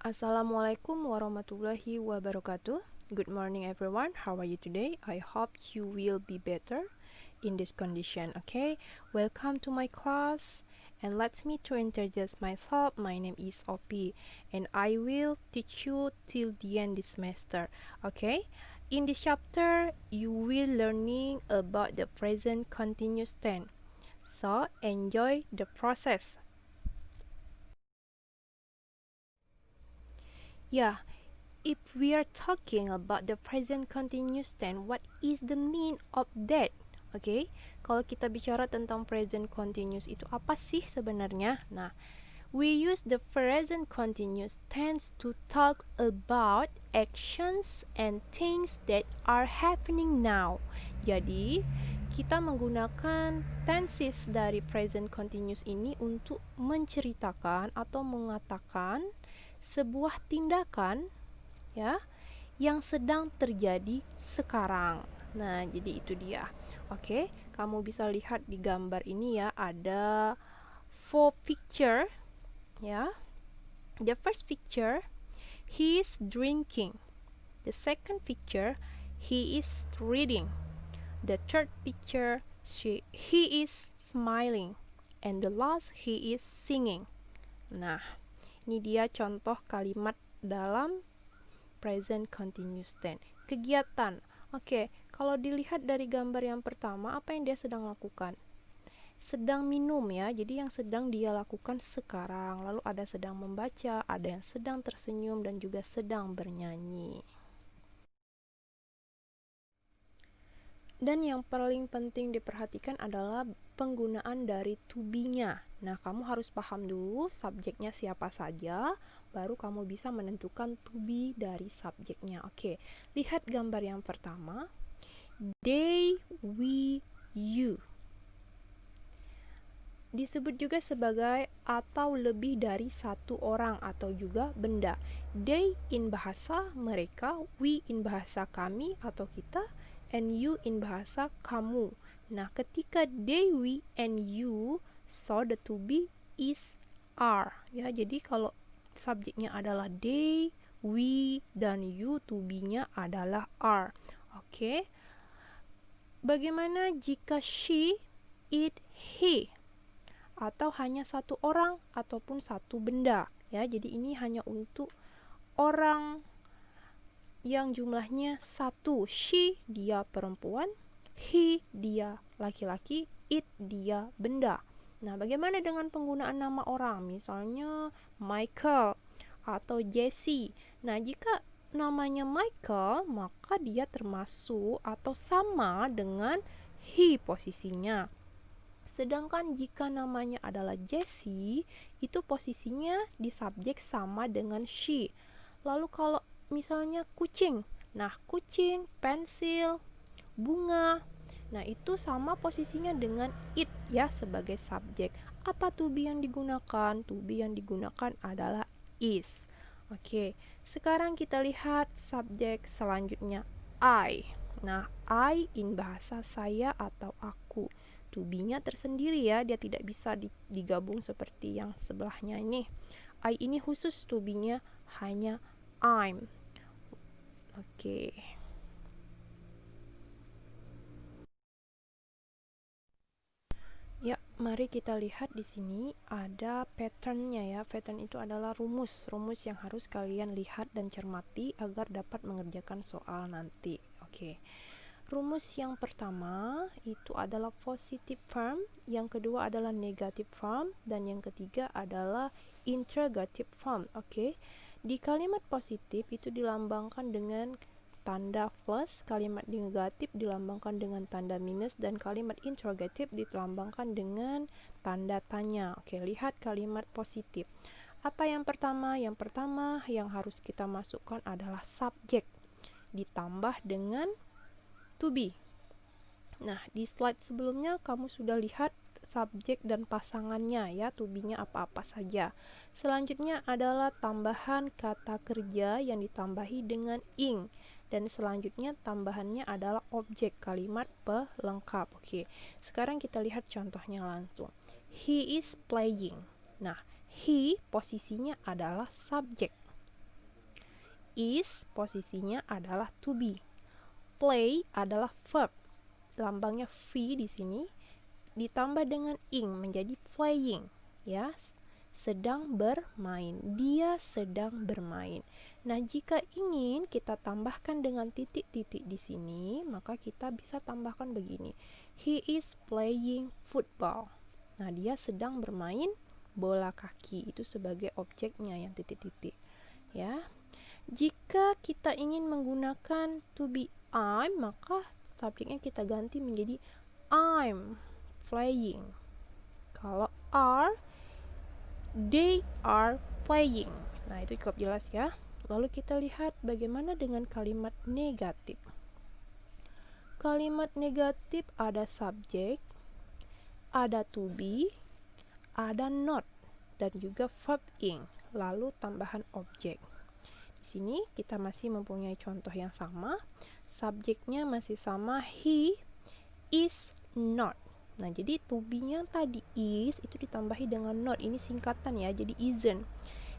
Assalamualaikum warahmatullahi wabarakatuh. Good morning everyone. How are you today? I hope you will be better in this condition. Okay, welcome to my class. And let me to introduce myself. My name is Opi and I will teach you till the end this semester. Okay, in this chapter you will learning about the present continuous tense. So enjoy the process. Yeah, if we are talking about the present continuous tense, what is the mean of that? Okay, kalau kita bicara tentang present continuous itu apa sih sebenarnya? Nah, we use the present continuous tense to talk about actions and things that are happening now. Jadi, kita menggunakan tenses dari present continuous ini untuk menceritakan atau mengatakan sebuah tindakan ya yang sedang terjadi sekarang. Nah, jadi itu dia. Oke, kamu bisa lihat di gambar ini ya, ada four picture ya. The first picture, he is drinking. The second picture, he is reading. The third picture, he is smiling. And the last, he is singing. Nah, ini dia contoh kalimat dalam present continuous tense. Kegiatan. Oke, kalau dilihat dari gambar yang pertama, apa yang dia sedang lakukan? Sedang minum ya, jadi yang sedang dia lakukan sekarang. Lalu ada sedang membaca, ada yang sedang tersenyum, dan juga sedang bernyanyi. Dan yang paling penting diperhatikan adalah penggunaan dari to be-nya. Nah, kamu harus paham dulu subjeknya siapa saja, baru kamu bisa menentukan to be dari subjeknya. Oke, lihat gambar yang pertama. They, we, you. Disebut juga sebagai atau lebih dari satu orang atau juga benda. They in bahasa mereka, we in bahasa kami atau kita, and you in bahasa kamu. Nah, ketika they, we, and you, so the to be is are. Ya, jadi kalau subjeknya adalah they, we, dan you, to be-nya adalah are. Oke. Bagaimana jika she, it, he? Atau hanya satu orang ataupun satu benda ya. Jadi ini hanya untuk orang yang jumlahnya satu. She dia perempuan, he dia laki-laki, it dia benda. Nah, bagaimana dengan penggunaan nama orang? Misalnya Michael atau Jesse. Nah, jika namanya Michael, maka dia termasuk atau sama dengan he posisinya. Sedangkan jika namanya adalah Jessie, itu posisinya di subjek sama dengan she. Lalu kalau misalnya kucing, nah kucing, pensil, bunga, nah itu sama posisinya dengan it ya sebagai subjek. Apa to be yang digunakan? To be yang digunakan adalah is. Oke, sekarang kita lihat subjek selanjutnya, I. Nah, I in bahasa saya atau aku. To be-nya tersendiri ya, dia tidak bisa digabung seperti yang sebelahnya ini. I ini khusus to be-nya hanya I'm. Oke. Ya, mari kita lihat di sini ada pattern-nya ya. Pattern itu adalah rumus yang harus kalian lihat dan cermati agar dapat mengerjakan soal nanti. Oke. Rumus yang pertama itu adalah positive form, yang kedua adalah negative form, dan yang ketiga adalah interrogative form. Oke. Di kalimat positif itu dilambangkan dengan tanda plus, kalimat negatif dilambangkan dengan tanda minus, dan kalimat interrogatif dilambangkan dengan tanda tanya. Oke, lihat kalimat positif. Apa yang pertama? Yang pertama yang harus kita masukkan adalah subjek ditambah dengan to be. Nah, di slide sebelumnya kamu sudah lihat subjek dan pasangannya ya, to be-nya apa-apa saja. Selanjutnya adalah tambahan kata kerja yang ditambahi dengan ing. Dan selanjutnya tambahannya adalah objek kalimat pelengkap. Oke, sekarang kita lihat contohnya langsung. He is playing. Nah, he posisinya adalah subjek. is posisinya adalah to be. Play adalah verb. Lambangnya V di sini ditambah dengan ing menjadi playing, ya. Sedang bermain. Dia sedang bermain. Nah, jika ingin kita tambahkan dengan titik-titik di sini, maka kita bisa tambahkan begini. He is playing football. Nah, dia sedang bermain bola kaki. Itu sebagai objeknya yang titik-titik, ya. Jika kita ingin menggunakan to be I'm, maka subjeknya kita ganti menjadi I'm playing. Kalau are, they are playing. Nah, itu cukup jelas ya. Lalu kita lihat bagaimana dengan kalimat negatif. Kalimat negatif ada subjek, ada to be, ada not, dan juga verb ing, lalu tambahan objek. Di sini kita masih mempunyai contoh yang sama. Subjeknya masih sama, he is not. Nah, jadi to be-nya tadi is itu ditambahi dengan not. Ini singkatan ya, jadi isn't.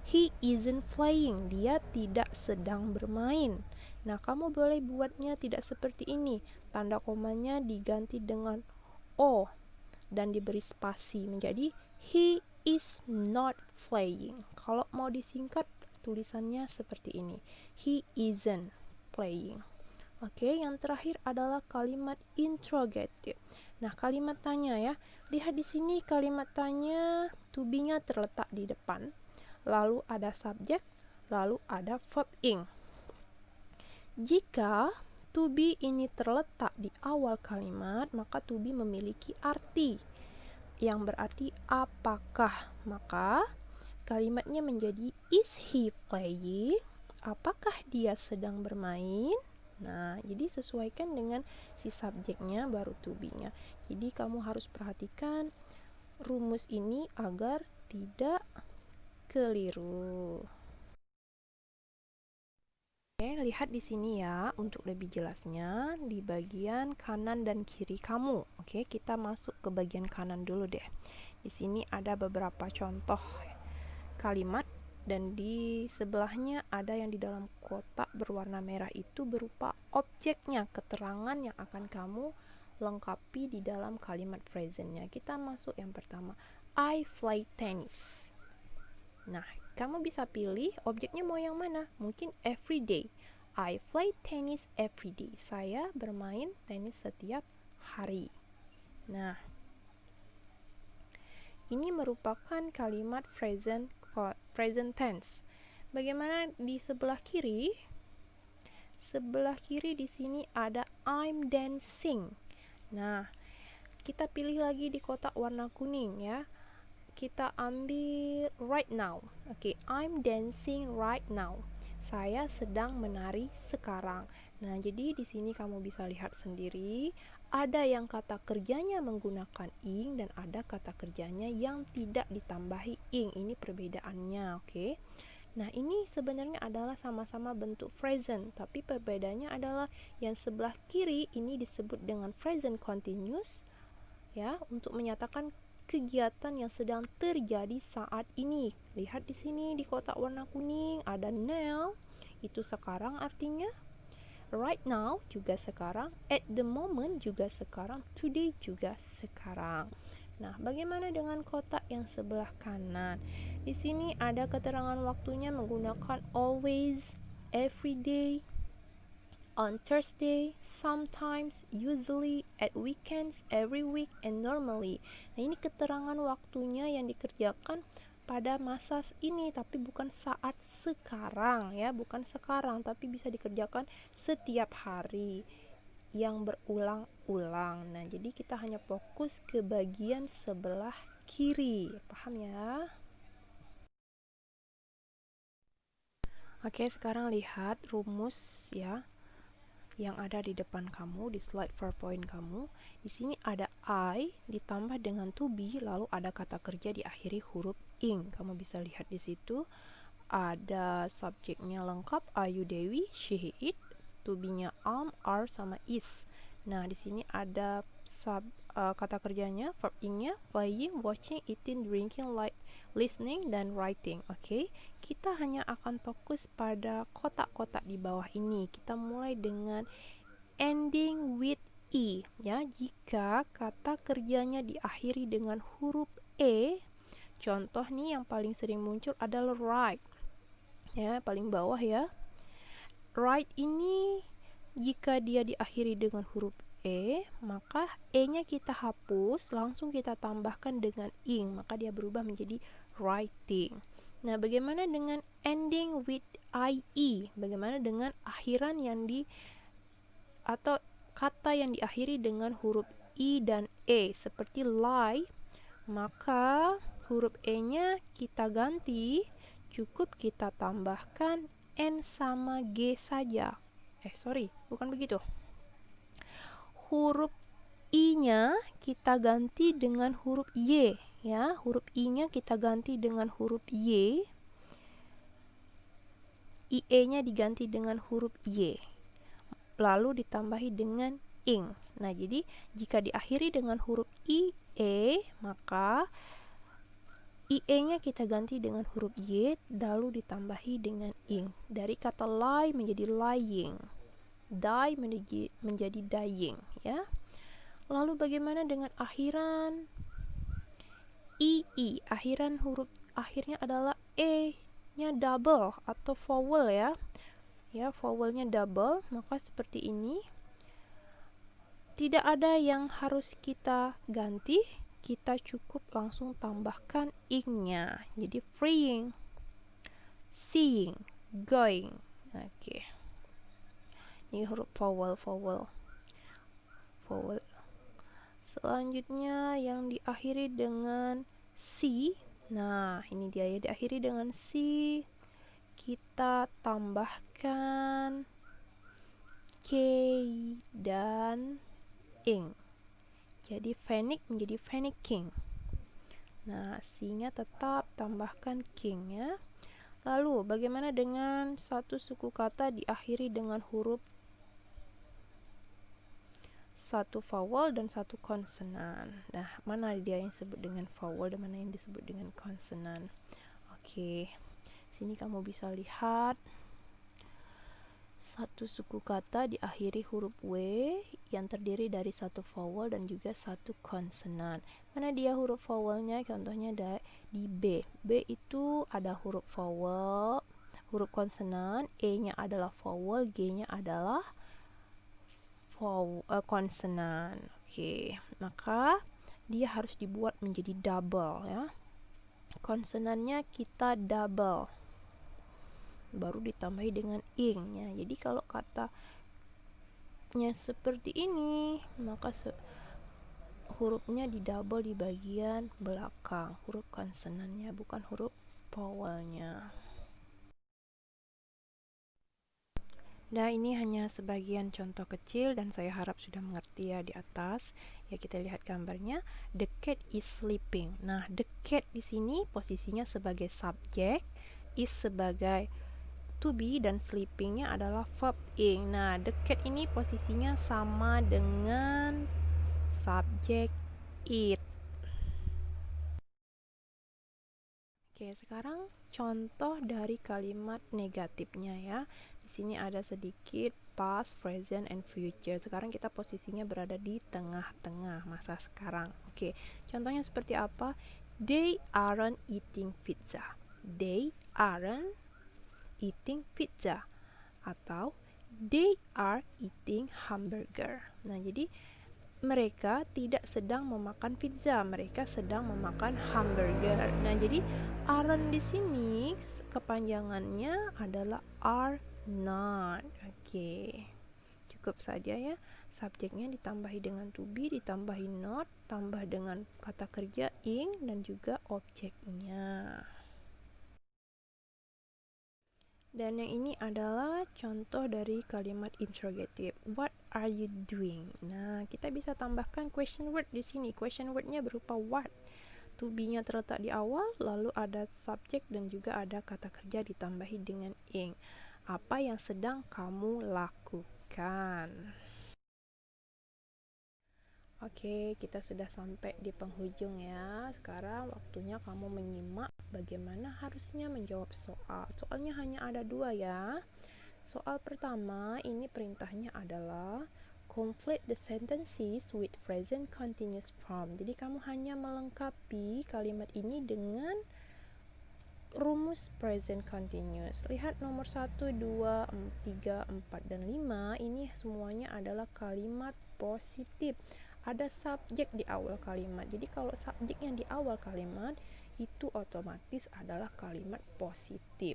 He isn't playing. Dia tidak sedang bermain. Nah, kamu boleh buatnya tidak seperti ini. Tanda komanya diganti dengan o dan diberi spasi menjadi he is not playing. Kalau mau disingkat tulisannya seperti ini. He isn't playing. Oke, yang terakhir adalah kalimat interrogative. Nah, kalimat tanya ya. Lihat di sini kalimat tanya, to be-nya terletak di depan. Lalu ada subjek, lalu ada verb ing. Jika to be ini terletak di awal kalimat, maka to be memiliki arti yang berarti apakah. Maka kalimatnya menjadi is he playing? Apakah dia sedang bermain? Nah, jadi sesuaikan dengan si subjeknya baru to be-nya. Jadi kamu harus perhatikan rumus ini agar tidak keliru. Oke, lihat di sini ya untuk lebih jelasnya di bagian kanan dan kiri kamu. Oke, kita masuk ke bagian kanan dulu deh. Di sini ada beberapa contoh kalimat dan di sebelahnya ada yang di dalam kotak berwarna merah itu berupa objeknya, keterangan yang akan kamu lengkapi di dalam kalimat presentnya. Kita masuk yang pertama, I play tennis. Nah, kamu bisa pilih objeknya mau yang mana? Mungkin every day. I play tennis every day. Saya bermain tenis setiap hari. Nah, ini merupakan kalimat present tense. Bagaimana di sebelah kiri? Sebelah kiri di sini ada I'm dancing. Nah, kita pilih lagi di kotak warna kuning ya. Kita ambil right now. Oke, I'm dancing right now. Saya sedang menari sekarang. Nah, jadi di sini kamu bisa lihat sendiri, ada yang kata kerjanya menggunakan ing dan ada kata kerjanya yang tidak ditambahi ing. Ini perbedaannya, oke? Nah, ini sebenarnya adalah sama-sama bentuk present, tapi perbedaannya adalah yang sebelah kiri ini disebut dengan present continuous ya, untuk menyatakan kegiatan yang sedang terjadi saat ini. Lihat di sini di kotak warna kuning ada now, itu sekarang artinya. Right now juga sekarang, at the moment juga sekarang, today juga sekarang. Nah, bagaimana dengan kotak yang sebelah kanan? Di sini ada keterangan waktunya menggunakan always, every day, on Thursday, sometimes, usually, at weekends, every week, and normally. Nah, ini keterangan waktunya yang dikerjakan pada masa ini, tapi bukan saat sekarang ya, bukan sekarang, tapi bisa dikerjakan setiap hari yang berulang-ulang. Nah, jadi kita hanya fokus ke bagian sebelah kiri, paham ya? Oke, sekarang lihat rumus ya yang ada di depan kamu di slide PowerPoint kamu. Di sini ada I ditambah dengan to be, lalu ada kata kerja diakhiri huruf ing. Kamu bisa lihat di situ ada subjeknya lengkap, are you Dewi, she, he, it. To be-nya are sama is. Nah, di sini ada kata kerjanya, verb ing-nya playing, watching, eating, drinking, listening dan writing. Oke, kita hanya akan fokus pada kotak-kotak di bawah ini. Kita mulai dengan ending with e, ya. Jika kata kerjanya diakhiri dengan huruf e, contoh nih yang paling sering muncul adalah write, ya, paling bawah ya. Write ini jika dia diakhiri dengan huruf e, maka e-nya kita hapus, langsung kita tambahkan dengan ing, maka dia berubah menjadi writing. Nah, bagaimana dengan ending with ie? Bagaimana dengan akhiran yang atau kata yang diakhiri dengan huruf i dan e seperti lie? Maka huruf e-nya kita ganti, cukup kita tambahkan n sama g saja. Bukan begitu. Huruf i-nya kita ganti dengan huruf y, ya. Huruf i-nya kita ganti dengan huruf y. ie-nya diganti dengan huruf y. Lalu ditambahi dengan ing. Nah, jadi jika diakhiri dengan huruf ie, maka ie-nya kita ganti dengan huruf y, lalu ditambahi dengan ing. Dari kata lie menjadi lying, die menjadi dying, ya. Lalu bagaimana dengan akhiran ii? Akhiran huruf akhirnya adalah e-nya double atau vowel, ya. Ya, vowelnya double, maka seperti ini. Tidak ada yang harus kita ganti, kita cukup langsung tambahkan ing-nya. Jadi freeing, seeing, going. Oke. Ini huruf vowel. Selanjutnya yang diakhiri dengan c. Nah, ini dia ya, diakhiri dengan c. Kita tambahkan k dan ing. Jadi panic menjadi panicking. Nah, c-nya tetap tambahkan king, ya. Lalu bagaimana dengan satu suku kata diakhiri dengan huruf satu vowel dan satu konsonan? Nah, mana dia yang disebut dengan vowel dan mana yang disebut dengan konsonan? Oke, sini kamu bisa lihat satu suku kata diakhiri huruf W yang terdiri dari satu vowel dan juga satu konsonan. Mana dia huruf vowelnya? Contohnya di B. B itu ada huruf vowel, huruf konsonan, E-nya adalah vowel, G-nya adalah konsonan. Oke, maka dia harus dibuat menjadi double, ya. Konsonannya kita double, baru ditambahi dengan ing-nya. Jadi kalau katanya seperti ini, maka hurufnya di double di bagian belakang, huruf konsonannya, bukan huruf vowelnya. Nah, ini hanya sebagian contoh kecil dan saya harap sudah mengerti ya di atas. Ya, kita lihat gambarnya. The cat is sleeping. Nah, the cat di sini posisinya sebagai subjek, is sebagai to be, dan sleepingnya adalah verb ing. Nah, the cat ini posisinya sama dengan subjek it. Oke, sekarang contoh dari kalimat negatifnya, ya. Di sini ada sedikit past, present, and future. Sekarang kita posisinya berada di tengah-tengah masa sekarang. Oke, contohnya seperti apa? They aren't eating pizza. They aren't eating pizza. Atau they are eating hamburger. Nah, jadi mereka tidak sedang memakan pizza, mereka sedang memakan hamburger. Nah, jadi aren't di sini kepanjangannya adalah are not. Oke. Cukup saja ya. Subjeknya ditambahi dengan to be, ditambahi not, tambah dengan kata kerja ing, dan juga objeknya. Dan yang ini adalah contoh dari kalimat interrogative. What are you doing? Nah, kita bisa tambahkan question word di sini. Question word-nya berupa what. To be-nya terletak di awal, lalu ada subjek dan juga ada kata kerja ditambahi dengan ing. Apa yang sedang kamu lakukan? Oke, kita sudah sampai di penghujung ya. Sekarang waktunya kamu menyimak bagaimana harusnya menjawab soal. Soalnya hanya ada 2 ya. Soal pertama, ini perintahnya adalah complete the sentences with present continuous form. Jadi kamu hanya melengkapi kalimat ini dengan rumus present continuous. Lihat nomor 1, 2, 3, 4, dan 5. Ini semuanya adalah kalimat positif. Ada subjek di awal kalimat. Jadi kalau subjek yang di awal kalimat itu otomatis adalah kalimat positif.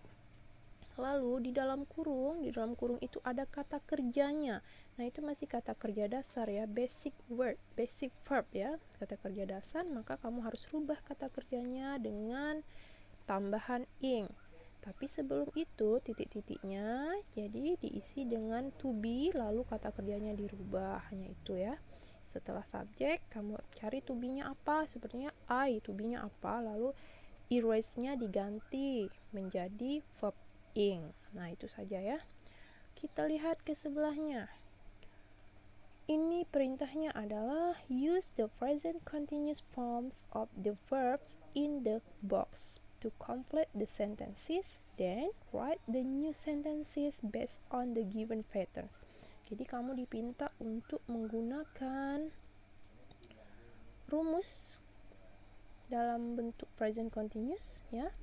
Lalu di dalam kurung itu ada kata kerjanya. Nah, itu masih kata kerja dasar ya, basic word, basic verb ya. Kata kerja dasar, maka kamu harus rubah kata kerjanya dengan tambahan ing. Tapi sebelum itu titik-titiknya jadi diisi dengan to be, lalu kata kerjanya dirubah, hanya itu ya. Setelah subjek kamu cari to be-nya apa, sepertinya I, to be-nya apa, lalu erase-nya diganti menjadi verb ing. Nah, itu saja ya. Kita lihat ke sebelahnya. Ini perintahnya adalah use the present continuous forms of the verbs in the box to complete the sentences, then write the new sentences based on the given patterns. Jadi kamu dipinta untuk menggunakan rumus dalam bentuk present continuous ya,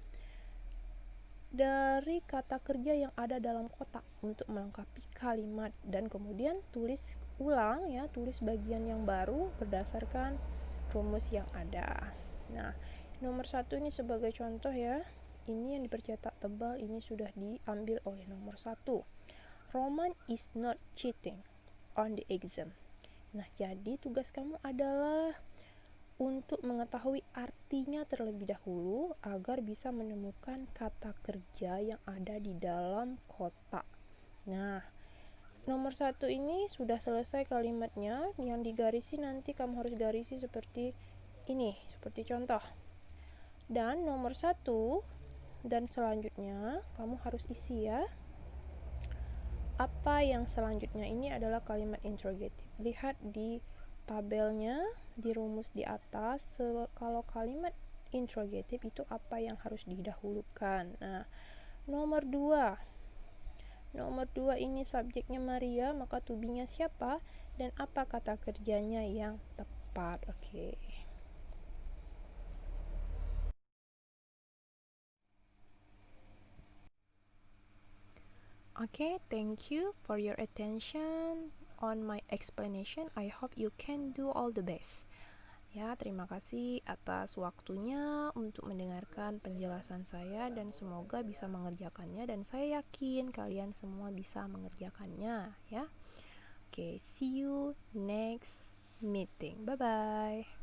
dari kata kerja yang ada dalam kotak untuk melengkapi kalimat, dan kemudian tulis ulang ya, tulis bagian yang baru berdasarkan rumus yang ada. Nah, nomor 1 ini sebagai contoh ya. Ini yang dipercetak tebal, ini sudah diambil oleh nomor 1. Roman is not cheating on the exam. Nah, jadi tugas kamu adalah untuk mengetahui artinya terlebih dahulu agar bisa menemukan kata kerja yang ada di dalam kotak. Nah, nomor 1 ini sudah selesai kalimatnya. Yang digarisi nanti kamu harus garisi seperti ini, seperti contoh. Dan nomor 1 dan selanjutnya kamu harus isi ya. Apa yang selanjutnya ini adalah kalimat interrogative. Lihat di tabelnya, di rumus di atas, kalau kalimat interrogative itu apa yang harus didahulukan. Nah, nomor 2 ini subjeknya Maria, maka to be-nya siapa dan apa kata kerjanya yang tepat. Oke. Okay, thank you for your attention on my explanation. I hope you can do all the best. Ya, terima kasih atas waktunya untuk mendengarkan penjelasan saya dan semoga bisa mengerjakannya, dan saya yakin kalian semua bisa mengerjakannya ya. Okay, see you next meeting. Bye bye.